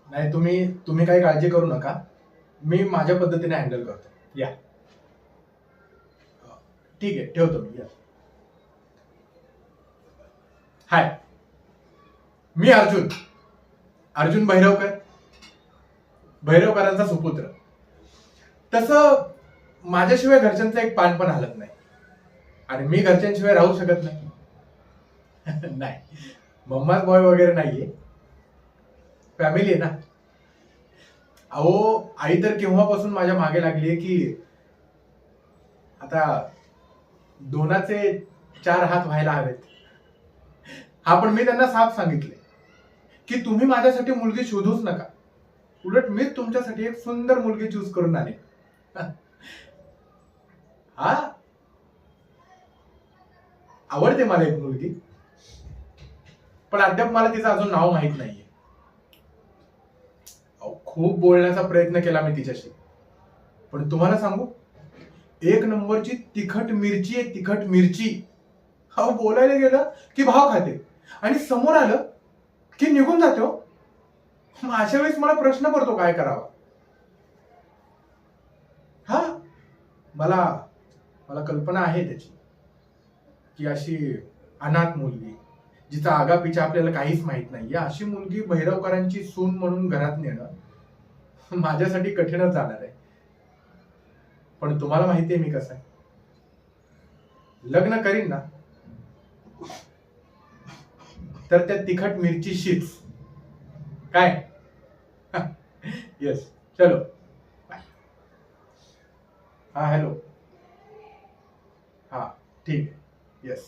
नाही, तुम्ही तुम्ही काही काळजी करू नका. मी माझ्या पद्धतीने हँडल करतो. या. ठीक आहे, ठेवतो मी. या. हाय, मी अर्जुन. अर्जुन भैरवकर, भैरवकरांचा सुपुत्र. तसं माझ्याशिवाय घरच्यांचं एक पान पण हलत नाही आणि मी घरच्यांशिवाय राहू शकत नाही. नाही, मम्माच बॉय वगैरे नाहीये, फॅमिली आहे ना. अहो, आई तर केव्हापासून माझ्या मागे लागलीये की आता दोनाचे चार हात व्हायला हवेत. हा, पण मी त्यांना साफ सांगितले की तुम्ही माझ्यासाठी मुलगी शोधूच नका, उलट मीच तुमच्यासाठी एक सुंदर मुलगी चूज करून आणेन. हा, आवडते मला एक मुलगी, पण अद्याप मला तिचं अजून नाव माहित नाहीये. खूप बोलण्याचा प्रयत्न केला मी तिच्याशी, पण तुम्हाला सांगू, एक नंबरची तिखट मिरची आहे, तिखट मिरची. हा, बोलायला गेलं की भाव खाते आणि समोर आलं की निघून जातो. अशा वेळेस मला प्रश्न पडतो काय करावा. हा, मला मला कल्पना आहे त्याची, की अशी अनाथ मुलगी जिचा आगापिछा आपल्याला काहीच माहित नाहीये, अशी मुलगी भैरवकरांची सून म्हणून घरात नेणं माझ्यासाठी कठीणच जाणार आहे. पण तुम्हाला माहितीये मी कसं आहे, लग्न करीन ना तर त्या तिखट मिरचीशीच. काय? येस, चलो बाय. हा, हॅलो. हा, ठीक आहे. येस.